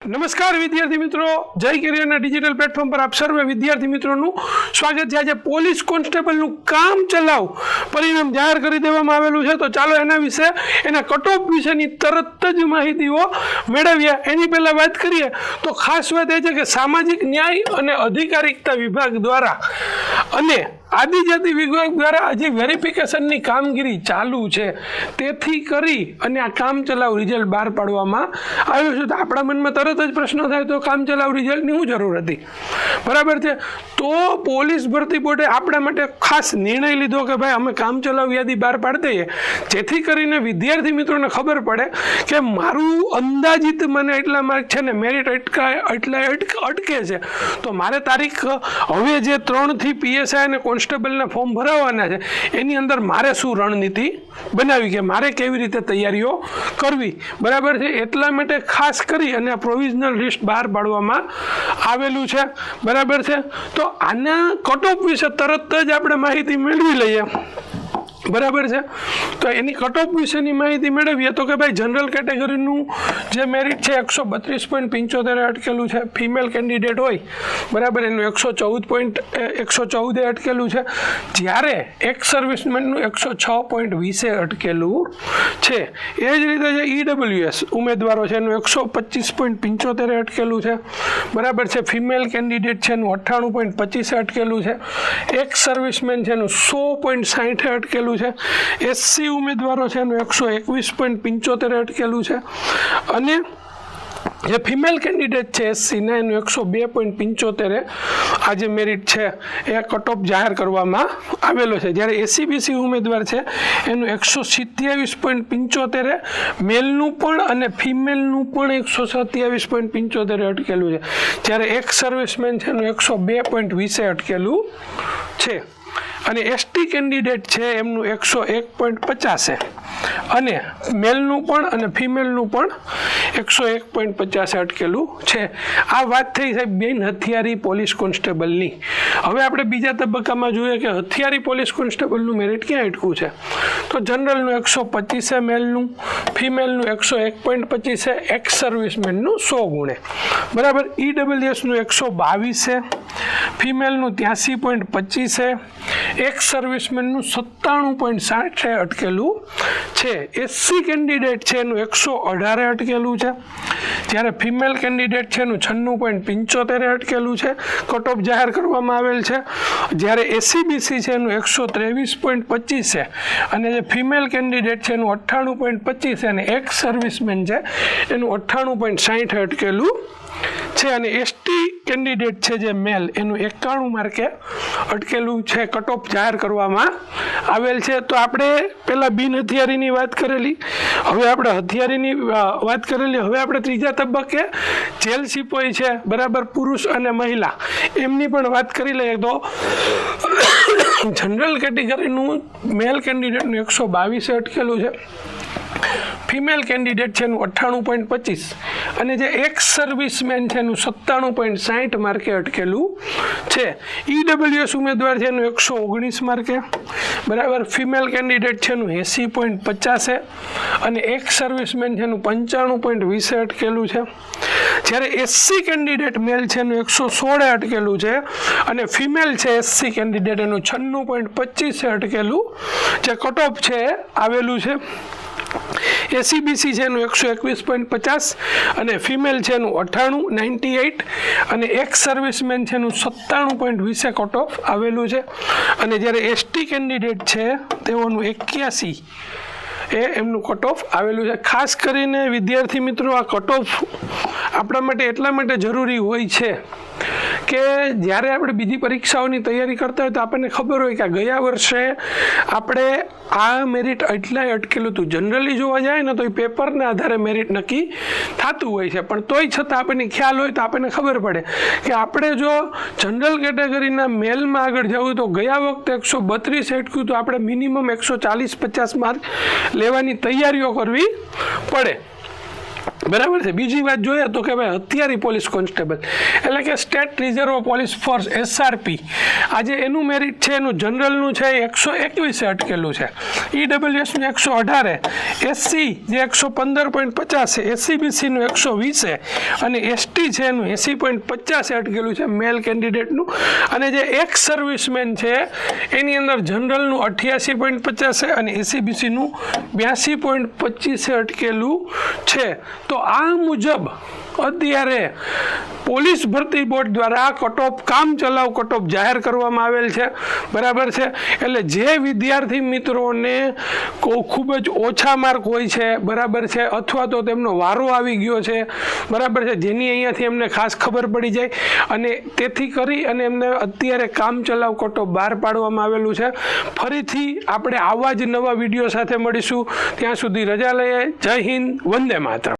નમસ્કાર વિદ્યાર્થી મિત્રો, જય કેરિયરના ડિજિટલ પ્લેટફોર્મ પર આપ સર્વે વિદ્યાર્થી મિત્રોનું સ્વાગત છે। આજે પોલીસ કોન્સ્ટેબલનું કામ ચલાવ પરિણામ જાહેર કરી દેવામાં આવેલું છે, તો ચાલો એના વિશે, એના કટઓફ વિશેની તરત જ માહિતીઓ મેળવીએ। એની પહેલાં વાત કરીએ તો ખાસ વાત એ છે કે સામાજિક ન્યાય અને અધિકારિકતા વિભાગ દ્વારા અને આદિજાતિ વિભાગ દ્વારા હજી વેરિફિકેશનની કામગીરી ચાલુ છે, તેથી કરી અને આ કામ ચલાવ રિઝલ્ટ બહાર પાડવામાં આવ્યું છે। તો આપણા મનમાં તરત જ પ્રશ્ન થાય તો કામ ચલાવ રિઝલ્ટની શું જરૂર હતી, બરાબર છે? તો પોલીસ ભરતી બોર્ડે આપણા માટે ખાસ નિર્ણય લીધો કે ભાઈ અમે કામ ચલાવ યાદી બહાર પાડી દઈએ, જેથી કરીને વિદ્યાર્થી મિત્રોને ખબર પડે કે મારું અંદાજિત મને એટલા માર્ક છે ને મેરિટ અટકે છે, તો મારે તારીખ હવે જે 3 થી PSI અને કોન્સ્ટેબલના ફોર્મ ભરાવાના છે એની અંદર મારે શું રણનીતિ બનાવી, કે મારે કેવી રીતે તૈયારીઓ કરવી, બરાબર છે? એટલા માટે ખાસ કરી અને પ્રોવિઝનલ લિસ્ટ બહાર પાડવામાં આવેલું છે, બરાબર છે? તો આના કટઓફ વિશે તરત જ આપણે માહિતી મેળવી લઈએ, બરાબર છે? તો એની કટઓફ વિશેની માહિતી મેળવીએ તો કે ભાઈ જનરલ કેટેગરીનું જે મેરિટ છે 132.75 અટકેલું છે, ફિમેલ કેન્ડિડેટ હોય, બરાબર, એનું 114 અટકેલું છે, જ્યારે એક્સ સર્વિસમેનનું 106.20 અટકેલું છે। એ જ રીતે જે EWS ઉમેદવારો છે એનું 125.75 અટકેલું છે, બરાબર છે? ફિમેલ કેન્ડિડેટ છે એનું 98.25 અટકેલું છે, એક્સ સર્વિસમેન છે એનું 100.60 અટકેલું છે, SC ઉમેદવારો છે એનું 121.75 અટકેલું છે, અને જે ફિમેલ કેન્ડિડેટ છે SC ને એનું 102.75 આ જે મેરિટ છે એ કટઓફ જાહેર કરવામાં આવેલો છે। જ્યારે SC/BC ઉમેદવાર છે એનું 127.75 મેલનું પણ અને ફિમેલનું પણ 127.75 અટકેલું છે, જ્યારે એક્સ સર્વિસમેન છે એનું 102.20 અટકેલું છે, અને ST કેન્ડિડેટ છે એમનું 101.50 અને મેલનું પણ અને ફિમેલનું પણ 101.50 અટકેલું છે। આ વાત થઈ સાહેબ બેન હથિયારી પોલીસ કોન્સ્ટેબલની। હવે આપણે બીજા તબક્કામાં જોઈએ કે હથિયારી પોલીસ કોન્સ્ટેબલનું મેરિટ ક્યાં અટકું છે, તો જનરલનું 125 મેલનું, ફિમેલનું 101.25, એક્સ સર્વિસમેનનું 100 ગુણે, બરાબર? EWSનું 122, ફિમેલનું 83.25, એક્સ સર્વિસમેનનું 97.60 અટકેલું છે, SC કેન્ડિડેટ છે એનું 118 અટકેલું છે, જ્યારે ફિમેલ કેન્ડિડેટ છે એનું 96.75 અટકેલું છે, કટઓફ જાહેર કરવામાં આવેલ છે, જ્યારે SC/BC છે એનું 123.25 છે, અને જે ફિમેલ કેન્ડિડેટ છે એનું 98.25 અને એક્સ સર્વિસમેન છે એનું 98.60 અટકેલું છે, અને ST કેન્ડિડેટ છે જે મેલ એનું 91 માર્કે અટકેલું છે, કટઓફ જાહેર કરવામાં આવેલ છે। તો આપણે પહેલાં બિન હથિયારીની વાત કરેલી, હવે આપણે હથિયારીની વાત કરેલી, હવે આપણે ત્રીજા તબક્કે જેલ સિપાઈ છે, બરાબર, પુરુષ અને મહિલા, એમની પણ વાત કરી લઈએ। તો જનરલ કેટેગરીનું મેલ કેન્ડિડેટનું 122 અટકેલું છે, ફિમેલ કેન્ડિડેટ છે એનું 98.25 અને જે એક્સ સર્વિસમેન છે એનું 97.60 માર્કે અટકેલું છે। EWS ઉમેદવાર છે એનું 119 માર્કે, બરાબર, ફિમેલ કેન્ડિડેટ છે એનું 80.50 અને એક્સ સર્વિસમેન છે એનું 95.20 અટકેલું છે, જ્યારે SC કેન્ડિડેટ મેલ છે એનું 116 અટકેલું છે, અને ફિમેલ છે SC કેન્ડિડેટ એનું 96.25 અટકેલું જે કટઓફ છે આવેલું છે। SC/BC છે એનું 121.50 અને ફિમેલ છે એનું 98 અને એક્સ સર્વિસમેન છે એનું 97.20 કટઓફ આવેલું છે, અને જ્યારે ST કેન્ડિડેટ છે તેઓનું 81 એમનું કટઓફ આવેલું છે। ખાસ કરીને વિદ્યાર્થી મિત્રો આ કટઓફ આપણા માટે એટલા માટે જરૂરી હોય છે કે જ્યારે આપણે બીજી પરીક્ષાઓની તૈયારી કરતા હોય તો આપણને ખબર હોય કે ગયા વર્ષે આપણે આ મેરિટ એટલાય અટકેલું હતું। જનરલી જોવા જાય ને તો એ પેપરના આધારે મેરિટ નક્કી થતું હોય છે, પણ તોય છતાં આપણને ખ્યાલ હોય તો આપણને ખબર પડે કે આપણે જો જનરલ કેટેગરીના મેલમાં આગળ જવું તો ગયા વખતે 132 અટક્યું તો આપણે મિનિમમ 140-50 માર્ક લેવાની તૈયારીઓ કરવી પડે। બરાબર છે. બીજી વાત જોઈએ તો કે ભાઈ હથિયારી પોલીસ કોન્સ્ટેબલ એટલે કે state reserve police force SRP, આજે એનું મેરિટ છે એનું જનરલનું છે 121 અટકેલું છે, EWSનું 118, SC જે 115.50 છે, SCBCનું 120 અને ST છે એનું 80.50 અટકેલું છે મેલ કેન્ડિડેટનું, અને જે એક્સ સર્વિસમેન છે એની અંદર જનરલનું 88.50 અને SCBCનું 82.25 અટકેલું છે. તો આ મુજબ અત્યારે પોલીસ ભરતી બોર્ડ દ્વારા કટ ઓફ કામ ચલાવ કટ ઓફ જાહેર કરવામાં આવેલ છે. બરાબર છે. એટલે જે વિદ્યાર્થી મિત્રોને ખૂબ જ ઓછા માર્ક હોય છે, બરાબર છે, અથવા તો તેમનો વારો આવી ગયો છે, બરાબર છે, જેની અહીંયાથી એમને ખાસ ખબર પડી જાય અને તેથી કરી અને એમને અત્યારે કામ ચલાવ કટ ઓફ બહાર પાડવામાં આવેલું છે. ફરીથી આપણે આવા જ નવા વિડીયો સાથે મળીશું. ત્યાં સુધી રજા લઈએ. જય હિન્દ, વંદે માતરમ.